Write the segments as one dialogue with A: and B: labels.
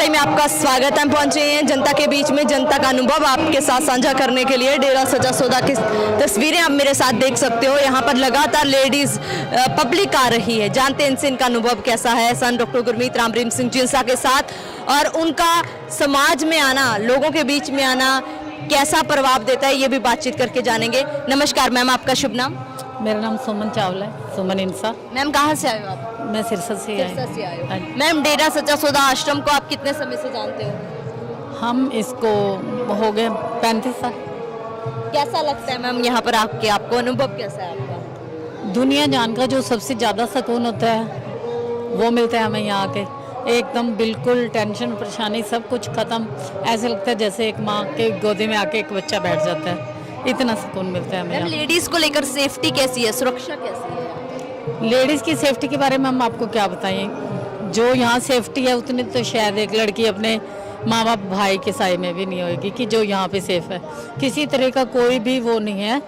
A: Time में आपका स्वागत है। हम पहुंचे हैं जनता के बीच में, जनता का अनुभव आपके साथ साझा करने के लिए। डेरा सच्चा सौदा की तस्वीरें आप मेरे साथ देख सकते हो। यहाँ पर लगातार लेडीज पब्लिक आ रही है। जानते हैं इनसे इनका अनुभव कैसा है। सन डॉक्टर गुरमीत राम रहीम सिंह जिंसा के साथ और उनका समाज में आना, लोगों के बीच में आना कैसा प्रभाव देता है, ये भी बातचीत करके जानेंगे। नमस्कार मैम, आपका शुभ नाम?
B: मेरा नाम सुमन चावला है, सुमन इंसा।
A: मैम कहाँ से आए हो आप?
B: मैं सिरसा से आई।
A: मैम डेरा सच्चा सौदा आश्रम को आप कितने समय से जानते हो?
B: हम इसको हो गए 35 साल।
A: कैसा लगता है मैम यहाँ पर आके, आपको अनुभव कैसा है आपका?
B: दुनिया जान का जो सबसे ज़्यादा सुकून होता है वो मिलता है हमें यहाँ आके। एकदम बिल्कुल टेंशन परेशानी सब कुछ ख़त्म। ऐसे लगता है जैसे एक माँ के गोदी में आके एक बच्चा बैठ जाता है, इतना सुकून मिलता है हमें।
A: लेडीज़ को लेकर सेफ्टी कैसी है, सुरक्षा कैसी है?
B: लेडीज़ की सेफ्टी के बारे में हम आपको क्या बताएं। जो यहाँ सेफ्टी है उतनी तो शायद एक लड़की अपने माँ बाप भाई के साए में भी नहीं होगी कि जो यहाँ पे सेफ है। किसी तरह का कोई भी वो नहीं है,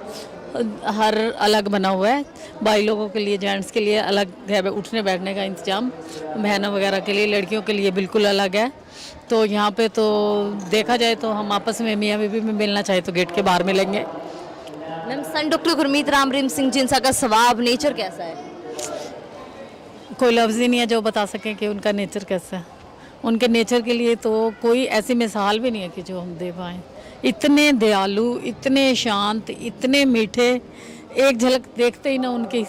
B: हर अलग बना हुआ है। भाई लोगों के लिए, जेंट्स के लिए अलग है उठने बैठने का इंतजाम, बहनों वगैरह के लिए, लड़कियों के लिए बिल्कुल अलग है। तो यहाँ पे तो देखा जाए तो हम आपस में मियाँ बीवी में मिलना चाहे तो गेट के बाहर मिलेंगे।
A: मैम सन डॉक्टर गुरमीत राम रहीम सिंह जिंसा का स्वभाव, नेचर कैसा है?
B: कोई लफ्ज़ ही नहीं है जो बता सकें कि उनका नेचर कैसा है। उनके नेचर के लिए तो कोई ऐसी मिसाल भी नहीं है कि जो हम दे पाएँ। इतने दयालु, इतने शांत, इतने मीठे, एक झलक देखते ही ना उनकी,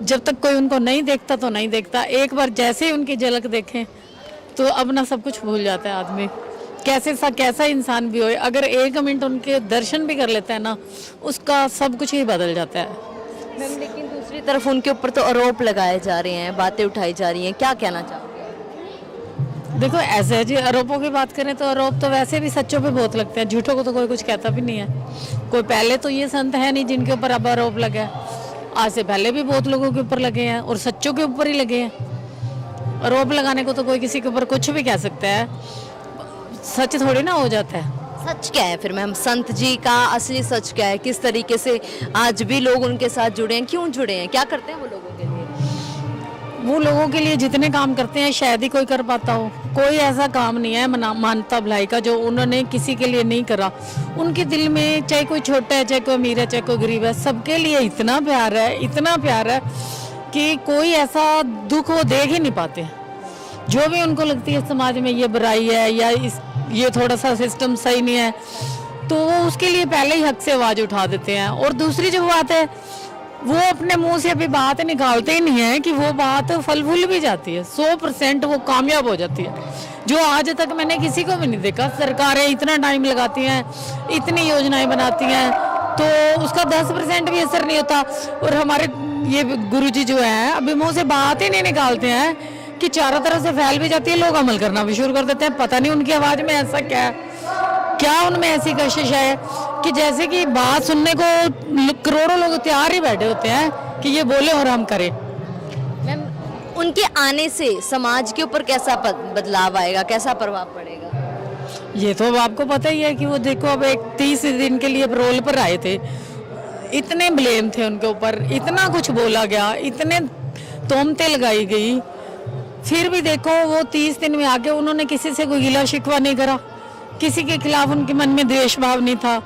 B: जब तक कोई उनको नहीं देखता तो नहीं देखता, एक बार जैसे ही उनकी झलक देखें तो अब ना सब कुछ भूल जाता है आदमी। कैसा इंसान भी हो, अगर एक मिनट उनके दर्शन भी कर लेता है ना, उसका सब कुछ ही बदल जाता है।
A: मैम लेकिन दूसरी तरफ उनके ऊपर तो आरोप लगाए जा रहे हैं, बातें उठाई जा रही हैं, क्या कहना चाहोगे?
B: देखो ऐसे है जी, आरोपों की बात करें तो आरोप तो वैसे भी सच्चों पे बहुत लगते हैं, झूठों को तो कोई कुछ कहता भी नहीं है। कोई पहले तो ये संत है नहीं जिनके ऊपर अब आरोप लगा है। आज से पहले भी बहुत लोगों के ऊपर लगे हैं और सच्चों के ऊपर ही लगे हैं। आरोप लगाने को तो कोई किसी के ऊपर कुछ भी कह सकता है, सच थोड़ी ना हो जाता है।
A: सच क्या है फिर मैम? संत जी का असली सच क्या है? किस तरीके से आज भी लोग उनके साथ जुड़े हैं, क्यों जुड़े हैं, क्या करते हैं वो लोगों के लिए?
B: वो लोगों के लिए जितने काम करते हैं शायद ही कोई कर पाता हो। कोई ऐसा काम नहीं है मानवता भलाई का जो उन्होंने किसी के लिए नहीं करा। उनके दिल में चाहे कोई छोटा है, चाहे कोई अमीर है, चाहे कोई गरीब है, सबके लिए इतना प्यार है, इतना प्यार है कि कोई ऐसा दुख वो देख ही नहीं पाते। जो भी उनको लगती है समाज में ये बुराई है या ये थोड़ा सा सिस्टम सही नहीं है, तो वो उसके लिए पहले ही हक से आवाज़ उठा देते हैं। और दूसरी जो बात है, वो अपने मुंह से अभी बात निकालते ही नहीं है कि वो बात फल फूल भी जाती है, 100% वो कामयाब हो जाती है। जो आज तक मैंने किसी को भी नहीं देखा। सरकारें इतना टाइम लगाती हैं, इतनी योजनाएं बनाती हैं, तो उसका 10% भी असर नहीं होता। और हमारे ये गुरुजी जो है अभी मुंह से बात ही नहीं निकालते हैं कि चारों तरफ से फैल भी जाती है, लोग अमल करना भी शुरू कर देते हैं। पता नहीं उनकी आवाज़ में ऐसा क्या उनमें ऐसी कशिश है कि जैसे कि बात सुनने को करोड़ों लोग तैयार ही बैठे होते हैं कि ये बोले और हम करें।
A: मैम उनके आने से समाज के ऊपर कैसा बदलाव आएगा, कैसा प्रभाव पड़ेगा?
B: ये तो अब आपको पता ही है कि वो देखो अब एक 30 दिन के लिए रोल पर आए थे, इतने ब्लेम थे उनके ऊपर, इतना कुछ बोला गया, इतने तोहमतें लगाई गई, फिर भी देखो वो 30 दिन में आके उन्होंने किसी से कोई गिला शिकवा नहीं करा, किसी के खिलाफ उनके मन में द्वेष भाव नहीं था।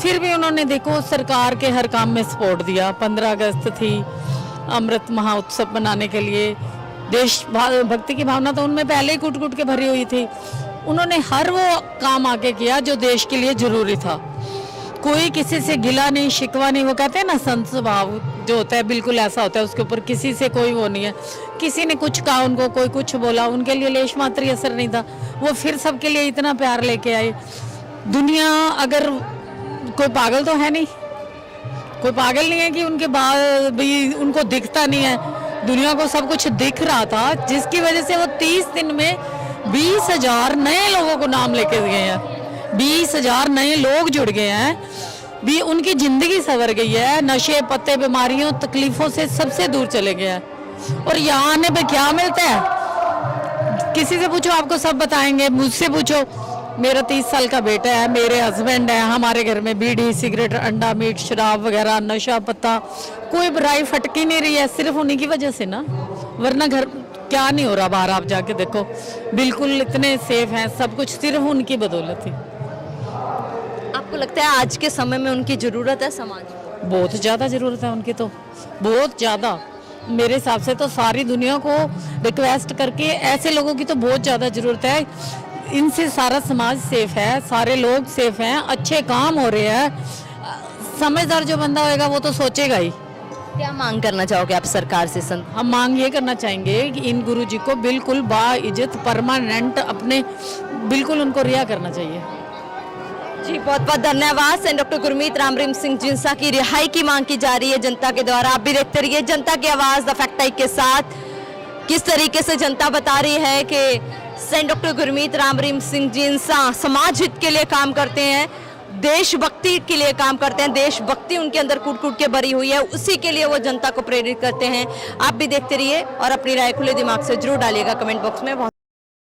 B: फिर भी उन्होंने देखो सरकार के हर काम में सपोर्ट दिया। 15 अगस्त थी, अमृत महोत्सव मनाने के लिए, देश भक्ति की भावना तो उनमें पहले ही कुट कुट के भरी हुई थी। उन्होंने हर वो काम आगे किया जो देश के लिए जरूरी था। कोई किसी से गिला नहीं, शिकवा नहीं। वो कहते हैं ना संत स्वभाव जो होता है बिल्कुल ऐसा होता है, उसके ऊपर किसी से कोई वो नहीं है। किसी ने कुछ कहा उनको, कोई कुछ बोला, उनके लिए लेश मात्र ही असर नहीं था। वो फिर सबके लिए इतना प्यार लेके आए। दुनिया अगर कोई पागल तो है नहीं, कोई पागल नहीं है कि उनके बाद भी उनको दिखता नहीं है। दुनिया को सब कुछ दिख रहा था, जिसकी वजह से वो 30 दिन में 20,000 नए लोगों को नाम लेके गए हैं। 20,000 नए लोग जुड़ गए हैं, भी उनकी जिंदगी संवर गई है। नशे पत्ते, बीमारियों, तकलीफों से सबसे दूर चले गए हैं। और यहाँ आने पे क्या मिलता है? किसी से पूछो आपको सब बताएंगे। मुझसे पूछो, मेरा 30 साल का बेटा है, मेरे हस्बैंड है, हमारे घर में बीड़ी, सिगरेट, अंडा, मीट, शराब वगैरह, नशा पत्ता, कोई बुराई फटकी नहीं रही है, सिर्फ उन्हीं की वजह से ना। वरना घर क्या नहीं हो रहा बाहर, आप जाके देखो, बिल्कुल इतने सेफ हैं, सब कुछ सिर्फ उनकी बदौलत ही।
A: आपको लगता है आज के समय में उनकी ज़रूरत है समाज को?
B: बहुत ज़्यादा ज़रूरत है उनकी, तो बहुत ज़्यादा। मेरे हिसाब से तो सारी दुनिया को रिक्वेस्ट करके ऐसे लोगों की तो बहुत ज़्यादा ज़रूरत है। इनसे सारा समाज सेफ है, सारे लोग सेफ हैं, अच्छे काम हो रहे हैं। समझदार जो बंदा होएगा वो तो सोचेगा ही।
A: क्या मांग करना चाहोगे आप सरकार से?
B: हम मांग ये करना चाहेंगे कि इन गुरुजी को बिल्कुल बाइज्जत परमानेंट अपने बिल्कुल उनको रिहा करना चाहिए।
A: जी बहुत बहुत धन्यवाद। सेंट डॉक्टर गुरमीत रामरहीम सिंह जिंसा की रिहाई की मांग की जा रही है जनता के द्वारा। आप भी देखते रहिए जनता की आवाज़ द फैक्ट टाइप के साथ किस तरीके से जनता बता रही है कि सेंट डॉक्टर गुरमीत रामरहीम सिंह जिंसा समाज हित के लिए काम करते हैं, देशभक्ति के लिए काम करते हैं, देशभक्ति उनके अंदर कूट कूट के भरी हुई है, उसी के लिए वो जनता को प्रेरित करते हैं। आप भी देखते रहिए और अपनी राय खुले दिमाग से जरूर डालिएगा कमेंट बॉक्स में। बहुत